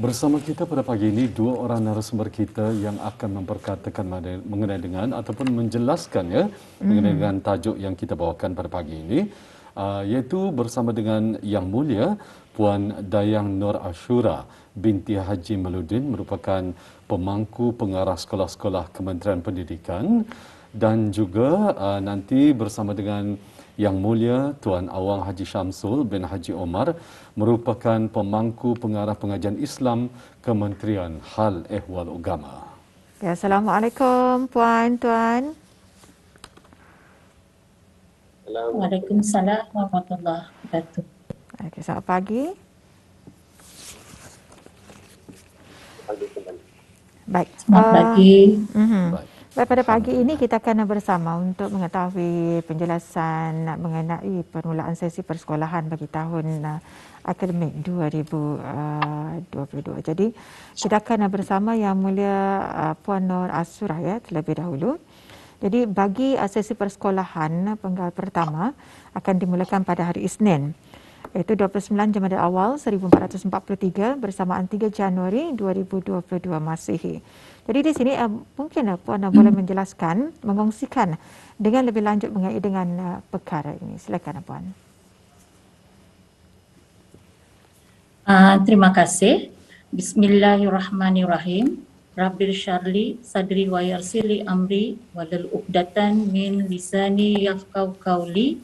Bersama kita pada pagi ini dua orang narasumber kita yang akan memperkatakan mengenai dengan ataupun menjelaskan mengenai dengan tajuk yang kita bawakan pada pagi ini, iaitu bersama dengan Yang Mulia Puan Dayang Nur Ashura binti Haji Meludin, merupakan pemangku pengarah sekolah-sekolah Kementerian Pendidikan, dan juga nanti bersama dengan Yang Mulia Tuan Awang Haji Syamsul bin Haji Omar, merupakan pemangku pengarah pengajian Islam Kementerian Hal Ehwal Agama. Ya, Assalamualaikum Puan, Tuan. Waalaikumsalam warahmatullahi wabarakatuh. Okay, selamat pagi. Baik. Selamat pagi. Baik. Baik, pada pagi ini kita akan bersama untuk mengetahui penjelasan mengenai permulaan sesi persekolahan bagi tahun akademik 2022. Jadi kita akan bersama Yang Mulia Puan Nur Ashura terlebih dahulu. Jadi bagi sesi persekolahan penggal pertama akan dimulakan pada hari Isnin, iaitu 29 Jamadil Awal 1443 bersamaan 3 Januari 2022 Masihi. Jadi di sini mungkin Puan boleh menjelaskan, mengongsikan dengan lebih lanjut mengenai dengan perkara ini. Silakan Puan. Terima kasih. Bismillahirrahmanirrahim. Rabbil syarli sadri wa yarsili amri walal uqdatan min lisani yafqahu qawli.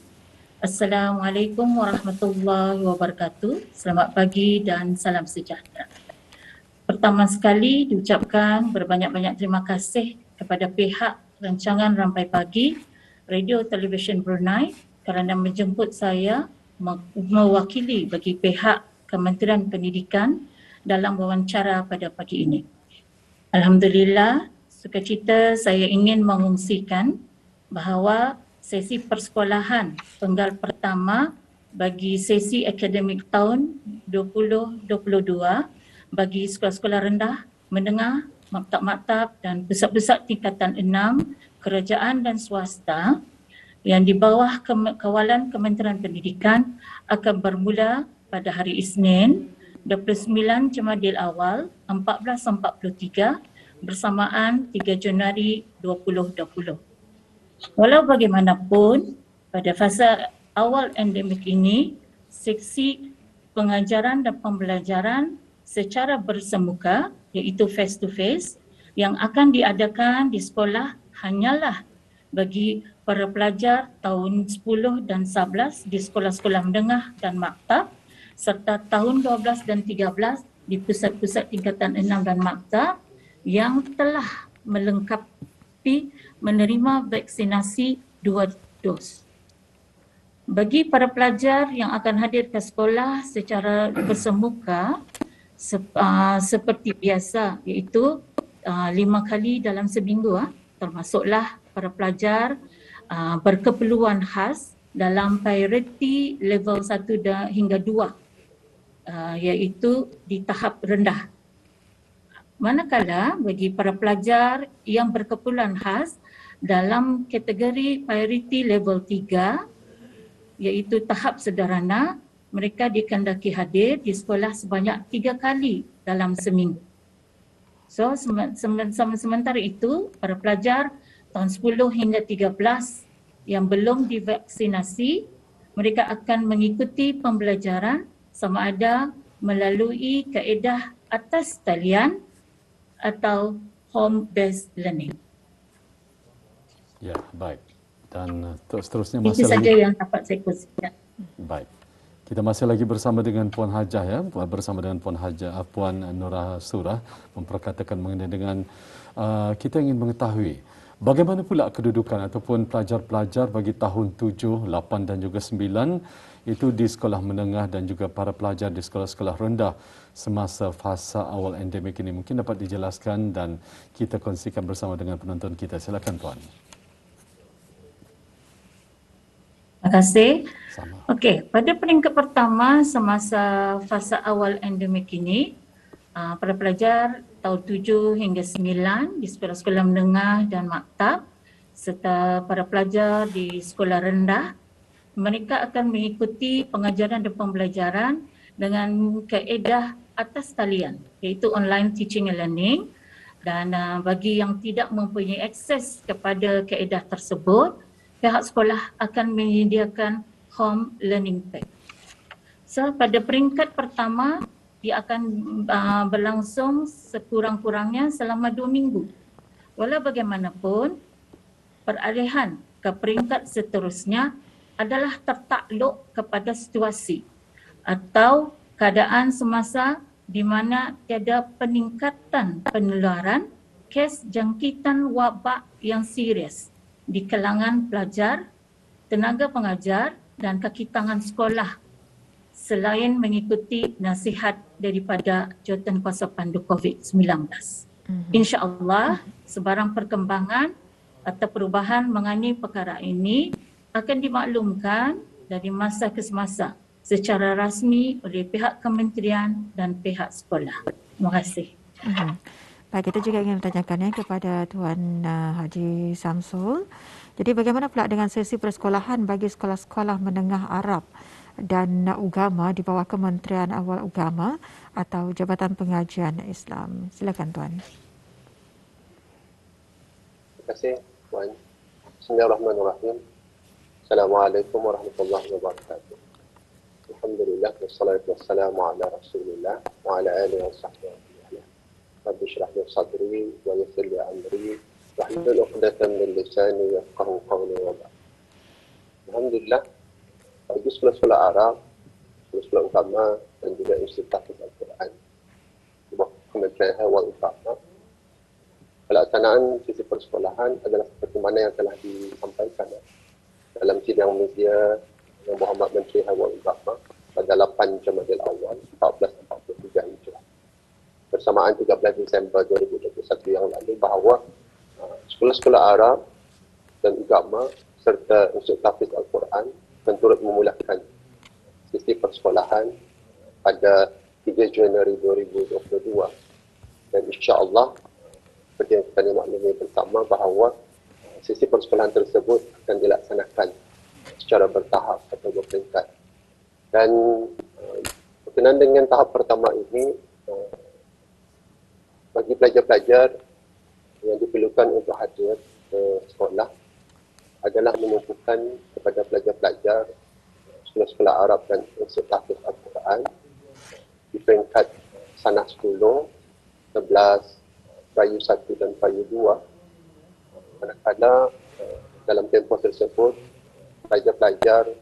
Assalamualaikum warahmatullahi wabarakatuh. Selamat pagi dan salam sejahtera. Pertama sekali diucapkan berbanyak-banyak terima kasih kepada pihak rancangan Rampai Pagi Radio Television Brunei kerana menjemput saya mewakili bagi pihak Kementerian Pendidikan dalam wawancara pada pagi ini. Alhamdulillah, sukacita saya ingin mengungsikan bahawa sesi persekolahan penggal pertama bagi sesi akademik tahun 2022 bagi sekolah-sekolah rendah, menengah, maktab-maktab dan pusat-pusat tingkatan 6, kerajaan dan swasta yang di bawah kawalan Kementerian Pendidikan akan bermula pada hari Isnin 29 Jamadil Awal 1443 bersamaan 3 Januari 2020. Walau bagaimanapun, pada fasa awal endemik ini, seksi pengajaran dan pembelajaran secara bersemuka iaitu face to face yang akan diadakan di sekolah hanyalah bagi para pelajar tahun 10 dan 11 di sekolah-sekolah menengah dan maktab serta tahun 12 dan 13 di pusat-pusat tingkatan 6 dan maktab yang telah melengkapi menerima vaksinasi 2 dos. Bagi para pelajar yang akan hadir ke sekolah secara bersemuka seperti biasa, iaitu 5 kali dalam seminggu, termasuklah para pelajar berkeperluan khas dalam priority level 1 hingga 2, iaitu di tahap rendah. Manakala bagi para pelajar yang berkeperluan khas dalam kategori priority level 3, iaitu tahap sederhana, mereka dikehendaki hadir di sekolah sebanyak 3 kali dalam seminggu. So sementara itu, para pelajar tahun 10 hingga 13 yang belum divaksinasi, mereka akan mengikuti pembelajaran sama ada melalui kaedah atas talian atau home based learning. Ya, baik. Dan seterusnya itu saja yang dapat saya kongsikan. Baik. Kita masih lagi bersama dengan Puan Hajah bersama dengan Puan Hajah, Puan Nur Ashura memperkatakan mengenai dengan kita ingin mengetahui bagaimana pula kedudukan ataupun pelajar-pelajar bagi tahun 7, 8 dan juga 9 itu di sekolah menengah dan juga para pelajar di sekolah-sekolah rendah semasa fasa awal endemik ini. Mungkin dapat dijelaskan dan kita kongsikan bersama dengan penonton kita. Silakan Puan. Terima kasih. Sama. Okey, pada peringkat pertama semasa fasa awal endemik ini, para pelajar tahun 7 hingga 9 di sekolah-sekolah menengah dan maktab serta para pelajar di sekolah rendah, mereka akan mengikuti pengajaran dan pembelajaran dengan kaedah atas talian, iaitu online teaching and learning. Dan bagi yang tidak mempunyai akses kepada kaedah tersebut, pihak sekolah akan menyediakan home learning pack. So pada peringkat pertama, dia akan berlangsung sekurang-kurangnya selama 2 minggu. Walau bagaimanapun, peralihan ke peringkat seterusnya adalah tertakluk kepada situasi atau keadaan semasa di mana tiada peningkatan penularan kes jangkitan wabak yang serius di kalangan pelajar, tenaga pengajar dan kaki tangan sekolah selain mengikuti nasihat daripada Jawatankuasa Pandu COVID-19. InsyaAllah sebarang perkembangan atau perubahan mengenai perkara ini akan dimaklumkan dari masa ke semasa secara rasmi oleh pihak kementerian dan pihak sekolah. Terima kasih. Baik, kita juga ingin bertanyakan kepada Tuan Haji Samsul. Jadi bagaimana pula dengan sesi persekolahan bagi sekolah-sekolah menengah Arab dan Ugama di bawah Kementerian Awal Ugama atau Jabatan Pengajian Islam? Silakan Tuan. Terima kasih Tuan. Bismillahirrahmanirrahim. Assalamualaikum warahmatullahi wabarakatuh. Alhamdulillah wassalatu wassalamu ala Rasulillah wa ala alihi wa sahbihi ajma'in. Rabbi shrah li sadri wa yassir li amri wahlul 'uqdatam min lisani yafqahu qawli wa ba'd. Alhamdulillah bagi sekolah-sekolah Arab, sekolah-sekolah Ugama dan juga Institut Tahfiz Al-Quran di bawah Kementerian Awal Ugama, pelaksanaan sisi persekolahan adalah seperti mana yang telah disampaikan dalam sidang media yang Muhammad Menteri Awal Ugama pada 8 Jamadil Awal 1443 Hijrah bersamaan 13 Disember 2021 yang lalu, bahawa sekolah-sekolah Arab dan Ugama serta Institut Tahfiz Al-Quran akan turut memulakan sisi persekolahan pada 3 Januari 2022 dan insya-Allah seperti yang kita maklumi bersama bahawa sisi persekolahan tersebut akan dilaksanakan secara bertahap atau berperingkat. Dan berkenaan dengan tahap pertama ini, bagi pelajar-pelajar yang diperlukan untuk hadir ke sekolah adalah menumpukan kepada pelajar-pelajar sekolah-sekolah Arab dan Institut Tahfiz Al-Quran di peringkat Sanah 10, 11, Payu 1 dan Payu 2. Manakala dalam tempoh tersebut pelajar-pelajar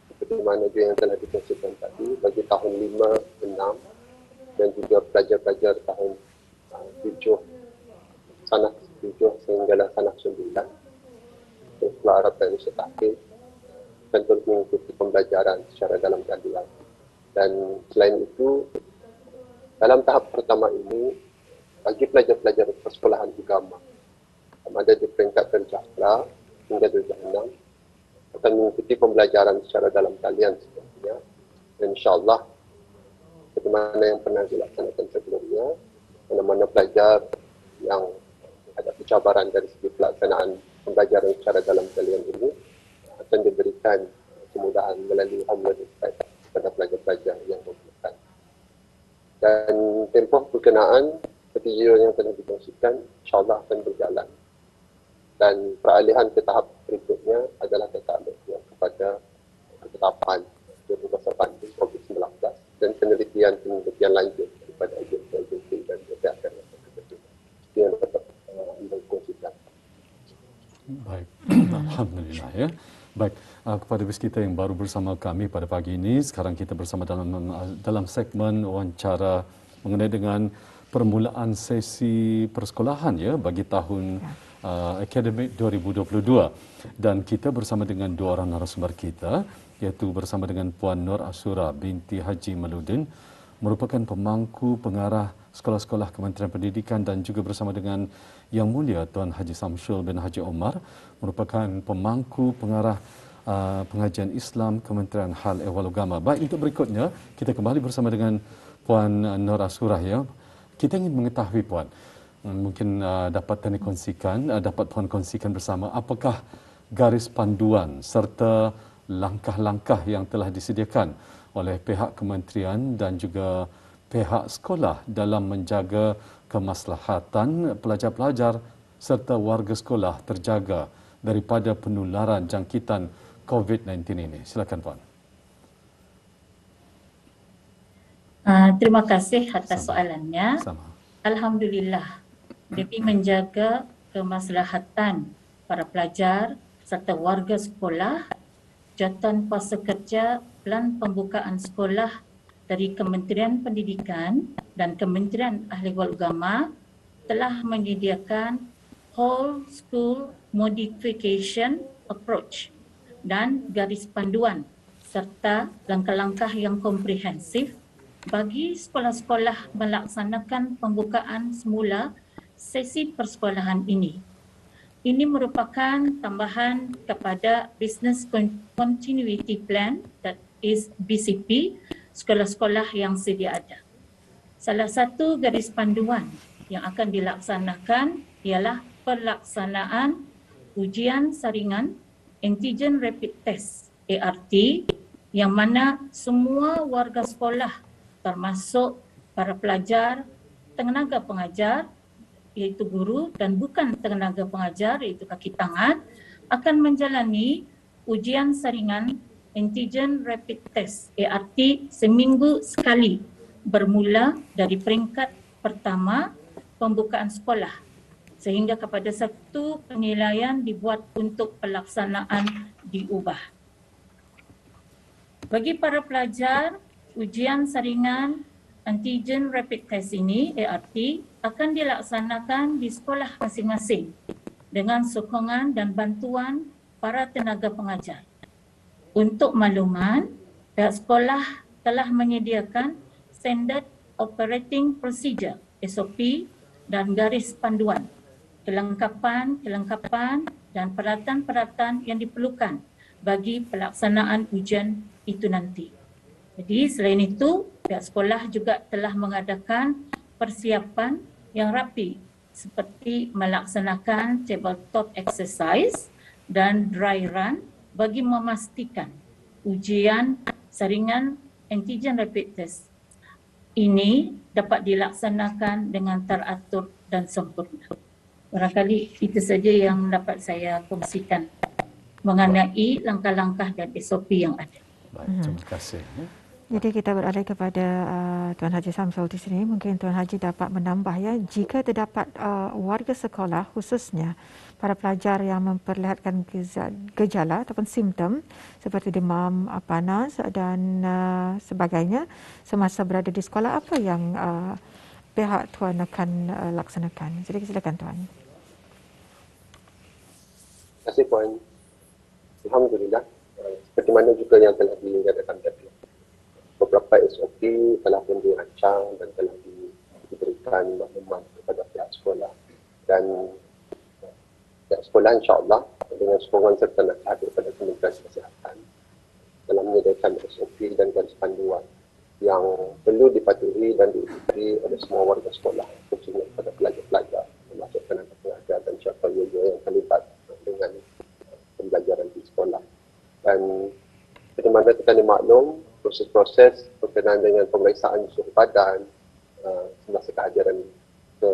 seperti mana dia yang telah dikonsumsikan tadi bagi tahun 5, 6 dan juga pelajar-pelajar tahun 7, Sanah 7 sehinggalah Sanah 9 sekolah Arab dan Institut Tahfiz tentu mengikuti pembelajaran secara dalam talian. Dan selain itu, dalam tahap pertama ini, bagi pelajar-pelajar persekolahan agama yang ada di peringkat darjah pra hingga darjah 6 akan mengikuti pembelajaran secara dalam talian sebenarnya. Dan insyaAllah, seperti mana yang pernah dilaksanakan sebelumnya, mana-mana pelajar yang ada cabaran dari segi pelaksanaan pembelajaran secara dalam talian ini akan diberikan kemudahan melalui home learning pack kepada pelajar-pelajar yang memerlukan. Dan tempoh berkenaan seperti yang telah dikongsikan, insyaAllah akan berjalan. Dan peralihan ke tahap berikutnya adalah tertakluknya kepada ketetapan Jawatankuasa Pandu COVID-19 dan penelitian lanjut daripada agensi dan pihak yang terkait. Yang dapat dikongsikan. Baik, alhamdulillah ya. Baik, kepada bis kita yang baru bersama kami pada pagi ini, sekarang kita bersama dalam segmen wawancara mengenai dengan permulaan sesi persekolahan ya bagi tahun akademik 2022, dan kita bersama dengan dua orang narasumber kita, iaitu bersama dengan Puan Nur Ashura binti Haji Maludin, merupakan pemangku pengarah sekolah-sekolah Kementerian Pendidikan, dan juga bersama dengan Yang Mulia Tuan Haji Samsul bin Haji Omar, merupakan pemangku pengarah pengajian Islam Kementerian Hal Ehwal Agama. Baik, untuk berikutnya kita kembali bersama dengan Puan Nur Ashura ya. Kita ingin mengetahui Puan, mungkin dapat Puan kongsikan bersama apakah garis panduan serta langkah-langkah yang telah disediakan oleh pihak kementerian dan juga pihak sekolah dalam menjaga kemaslahatan pelajar-pelajar serta warga sekolah terjaga daripada penularan jangkitan COVID-19 ini? Silakan Puan. Terima kasih atas soalannya. Sama. Alhamdulillah, demi menjaga kemaslahatan para pelajar serta warga sekolah, Jawatan Kuasa Kerja Pelan Pembukaan Sekolah dari Kementerian Pendidikan dan Kementerian Ahli Wal Agama telah menyediakan Whole School Modification Approach dan garis panduan serta langkah-langkah yang komprehensif bagi sekolah-sekolah melaksanakan pembukaan semula sesi persekolahan ini. Ini merupakan tambahan kepada Business Continuity Plan, that is BCP, sekolah-sekolah yang sedia ada. Salah satu garis panduan yang akan dilaksanakan ialah pelaksanaan ujian saringan Antigen Rapid Test ART yang mana semua warga sekolah termasuk para pelajar, tenaga pengajar iaitu guru dan bukan tenaga pengajar iaitu kaki tangan akan menjalani ujian saringan Antigen Rapid Test ART seminggu sekali bermula dari peringkat pertama pembukaan sekolah sehingga kepada satu penilaian dibuat untuk pelaksanaan diubah. Bagi para pelajar, ujian saringan Antigen Rapid Test ini, ART, akan dilaksanakan di sekolah masing-masing dengan sokongan dan bantuan para tenaga pengajar. Untuk makluman, pihak sekolah telah menyediakan Standard Operating Procedure, SOP, dan garis panduan, kelengkapan dan peralatan-peralatan yang diperlukan bagi pelaksanaan ujian itu nanti. Jadi selain itu, pihak sekolah juga telah mengadakan persiapan yang rapi seperti melaksanakan tabletop exercise dan dry run bagi memastikan ujian saringan Antigen Rapid Test ini dapat dilaksanakan dengan teratur dan sempurna. Barangkali itu saja yang dapat saya kongsikan mengenai langkah-langkah dan SOP yang ada. Baik, terima kasih. Jadi kita beralih kepada Tuan Haji Samsul di sini. Mungkin Tuan Haji dapat menambah ya, jika terdapat warga sekolah khususnya para pelajar yang memperlihatkan gejala ataupun simptom seperti demam, panas dan sebagainya semasa berada di sekolah, apa yang pihak Tuan akan laksanakan? Jadi silakan Tuan. Terima kasih Puan. Alhamdulillah, seperti mana juga yang telah dinyatakan tadi, beberapa SOP telah pun dirancang dan telah diberikan maklumat kepada pihak sekolah, dan pihak sekolah insyaAllah dengan sokongan serta nasihat daripada Kementerian Kesihatan telah menyediakan SOP dan garis panduan yang perlu dipatuhi dan diikuti oleh semua warga sekolah, khususnya kepada pelajar-pelajar termasuk tenaga pengajar dan siapa yang terlibat dengan pembelajaran di sekolah. Dan seperti mana kita dimaklum, proses-proses berkenaan dengan pemeriksaan suhu badan semasa kehadiran ke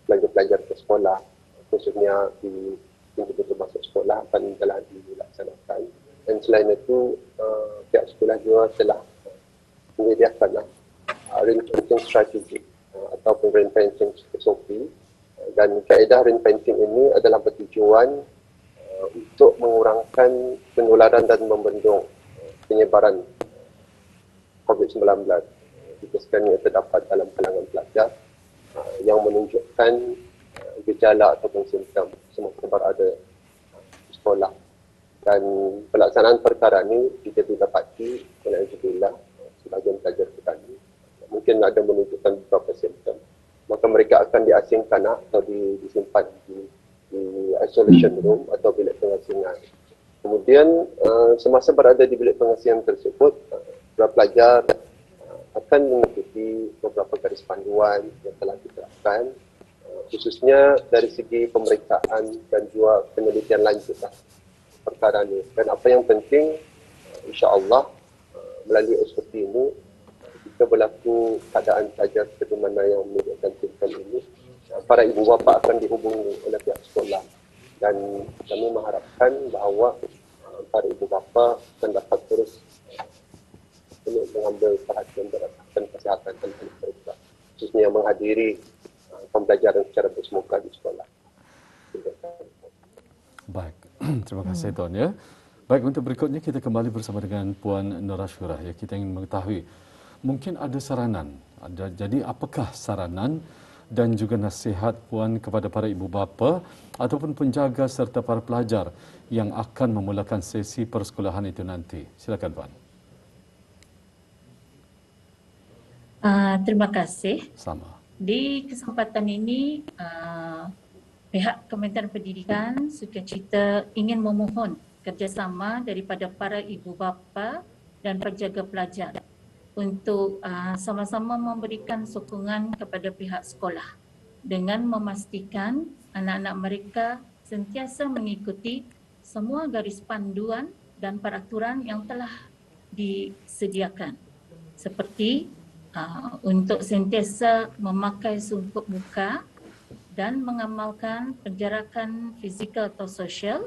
pelajar-pelajar ke sekolah, khususnya di pintu-pintu masuk sekolah akan telah dilaksanakan. Dan selain itu, pihak sekolah juga telah menyediakan ring-fencing strategi ataupun ring-fencing SOP, dan kaedah ring-fencing ini adalah bertujuan untuk mengurangkan penularan dan membendung penyebaran COVID-19 jika sekiranya terdapat dalam kalangan pelajar yang menunjukkan gejala ataupun simptom semasa berada di sekolah. Dan pelaksanaan perkara ini jika didapati, alhamdulillah, sebagian pelajar kita ini mungkin ada menunjukkan beberapa simptom, maka mereka akan diasingkan atau disimpan di isolation room atau bilik pengasingan. Kemudian semasa berada di bilik pengasingan tersebut, para pelajar akan mengikuti beberapa garis panduan yang telah diterapkan, khususnya dari segi pemeriksaan dan juga penelitian lanjut perkara ini. Dan apa yang penting, insya-Allah melalui SOP ini jika berlaku keadaan pelajar seperti mana yang menyebabkan simptom ini, para ibu bapa akan dihubungi oleh pihak sekolah, dan kami mengharapkan bahawa para ibu bapa akan dapat terus mengambil perhatian berdasarkan kesihatan anak-anak mereka, khususnya yang menghadiri pembelajaran secara bersemuka di sekolah. Baik, terima kasih Tuan ya. Baik, untuk berikutnya kita kembali bersama dengan Puan Nur Ashurah ya. Kita ingin mengetahui mungkin ada saranan. Jadi apakah saranan dan juga nasihat Puan kepada para ibu bapa ataupun penjaga serta para pelajar yang akan memulakan sesi persekolahan itu nanti? Silakan Puan. Terima kasih. Sama. Di kesempatan ini, pihak Kementerian Pendidikan sukacita ingin memohon kerjasama daripada para ibu bapa dan penjaga pelajar untuk sama-sama memberikan sokongan kepada pihak sekolah dengan memastikan anak-anak mereka sentiasa mengikuti semua garis panduan dan peraturan yang telah disediakan, seperti untuk sentiasa memakai sungkup muka dan mengamalkan penjarakan fizikal atau sosial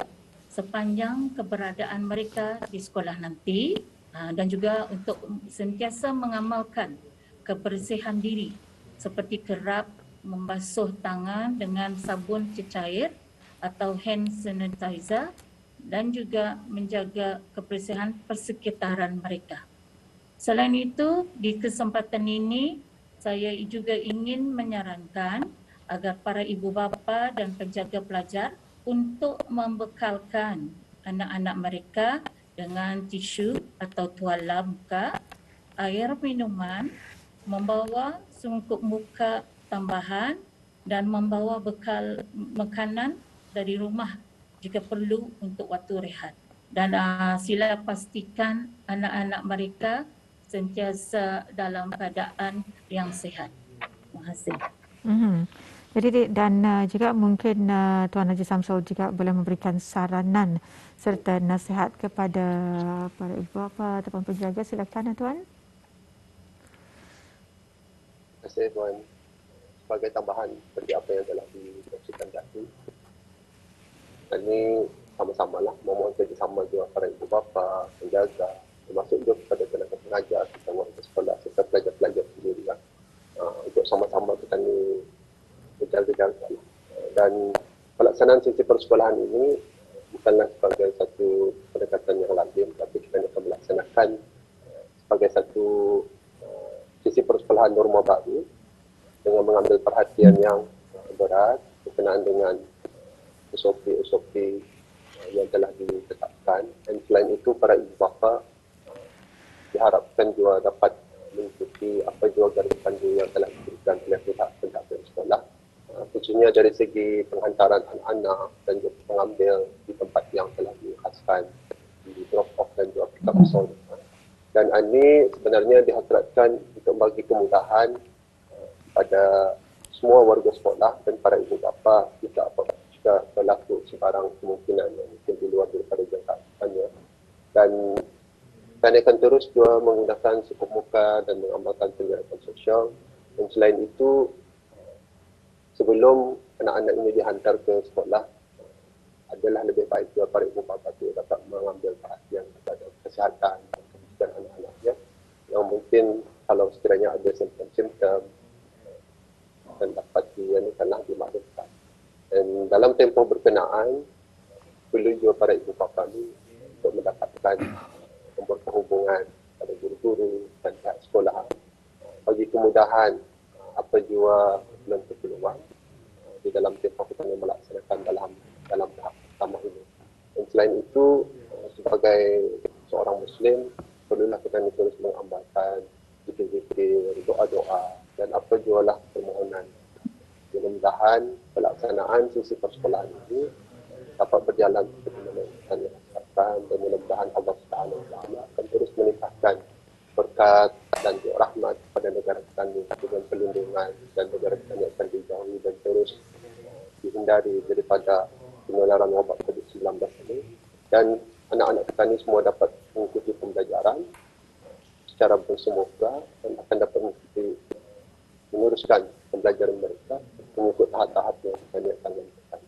sepanjang keberadaan mereka di sekolah nanti, dan juga untuk sentiasa mengamalkan kebersihan diri seperti kerap membasuh tangan dengan sabun cecair atau hand sanitizer dan juga menjaga kebersihan persekitaran mereka. Selain itu, di kesempatan ini saya juga ingin menyarankan agar para ibu bapa dan penjaga pelajar untuk membekalkan anak-anak mereka dengan tisu atau tuala muka, air minuman, membawa sungkup muka tambahan dan membawa bekal makanan dari rumah jika perlu untuk waktu rehat. Dan sila pastikan anak-anak mereka sentiasa dalam keadaan yang sihat. Terima kasih. Jadi dan juga mungkin Tuan Haji Samsul juga boleh memberikan saranan serta nasihat kepada para ibu bapa ataupun penjaga. Silakan Tuan. Terima kasih Tuan. Sebagai tambahan seperti apa yang telah dikongsikan tadi, dan ini sama-samalah memohon kerjasama juga para ibu bapa, penjaga, termasuk juga kepada tenaga pengajar, warga sekolah serta pelajar-pelajar sendiri untuk sama-sama kita ni berjaga-jaga. Dan pelaksanaan sesi persekolahan ini bukanlah sebagai satu pendekatan yang lazim, tapi kita akan melaksanakan sebagai satu sesi persekolahan norma baru dengan mengambil perhatian yang berat berkenaan dengan SOP yang telah ditetapkan. Dan selain itu, para ibu bapa diharapkan juga dapat mengikuti apa juga garis panduan yang telah diberikan oleh pihak penjaga sekolah, khususnya dari segi penghantaran anak-anak dan juga pengambil di tempat yang telah dikhaskan, di drop off dan juga pick up zone. Dan ini sebenarnya dihasratkan untuk bagi kemudahan pada semua warga sekolah dan para ibu bapa jika berlaku sebarang kemungkinan yang mungkin di luar daripada jangkauannya. Dan kami akan terus juga menggunakan sungkup muka dan mengamalkan penjarakan sosial. Dan selain itu, sebelum anak-anak ini dihantar ke sekolah, adalah lebih baik juga para ibu bapa itu dapat mengambil perhatian kepada kesihatan dan kebersihan anak-anaknya yang mungkin kalau sekiranya ada simptom-simptom dan dapat dimaklumkan. Dan dalam tempoh berkenaan, perlu juga para ibu bapa ini untuk mendapatkan nombor penghubungan pada guru-guru dan pihak sekolah bagi kemudahan apa jua belum keperluan di dalam tempoh kita melaksanakan dalam tahap pertama ini. Dan selain itu, sebagai seorang Muslim, perlulah kita terus mengamalkan zikir-zikir, doa-doa dan apa jualah permohonan. Mudah-mudahan pelaksanaan sesi persekolahan ini dapat berjalan seperti mana yang diharapkan, dan mudah-mudahan Allah Subhanahu Wa Taala akan terus meningkatkan berkat dan rahmat kepada negara kita ini dengan perlindungan, dan negara kita ini akan dijauhi dan terus dihindari daripada penularan wabak COVID-19 ini, dan anak-anak kita ini semua dapat mengikuti pembelajaran secara bersemoga dan akan dapat meneruskan pembelajaran mereka mengikut tahap-tahap yang kami akan lakukan.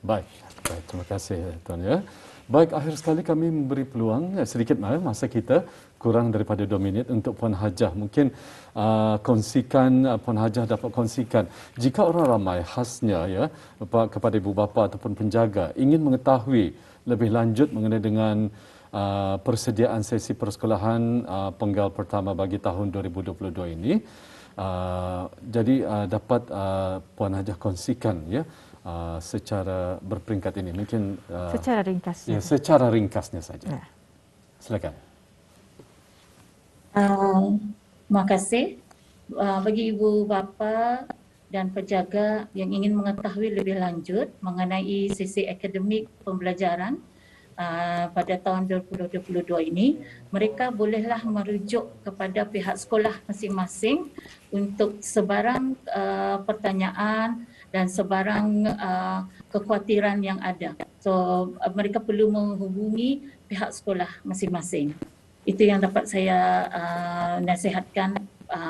Baik, terima kasih Tuan ya. Baik, akhir sekali kami memberi peluang sedikit masa kita kurang daripada 2 minit untuk Puan Hajah. Mungkin Puan Hajah dapat kongsikan jika orang ramai khasnya ya kepada ibu bapa ataupun penjaga ingin mengetahui lebih lanjut mengenai dengan persediaan sesi persekolahan penggal pertama bagi tahun 2022 ini. Jadi dapat Puan Hajah kongsikan ya secara berperingkat ini mungkin secara ringkasnya. Ya, secara ringkasnya saja. Ya. Silakan. Terima kasih bagi ibu bapa dan penjaga yang ingin mengetahui lebih lanjut mengenai sesi akademik pembelajaran pada tahun 2022 ini, mereka bolehlah merujuk kepada pihak sekolah masing-masing untuk sebarang pertanyaan dan sebarang kekhawatiran yang ada. So mereka perlu menghubungi pihak sekolah masing-masing. Itu yang dapat saya nasihatkan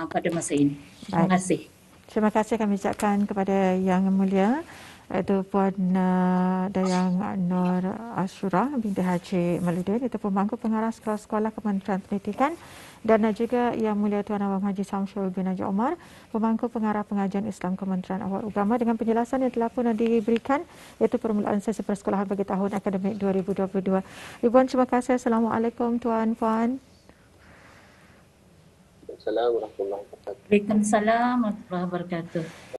pada masa ini. Terima kasih. Terima kasih kami ucapkan kepada Yang Mulia iaitu Puan Dayang Nur Ashura binti Haji Maludin, itu pemangku pengarah sekolah Kementerian Pendidikan, dan juga Yang Mulia Tuan Awam Haji Samsul bin Haji Omar, pemangku pengarah pengajian Islam Kementerian Awal Agama, dengan penjelasan yang telah pun diberikan iaitu permulaan sesi persekolahan bagi tahun akademik 2022. Ibu-Puan, terima kasih. Assalamualaikum Tuan-Puan. Assalamualaikum warahmatullahi wabarakatuh. Waalaikumsalam warahmatullahi wabarakatuh.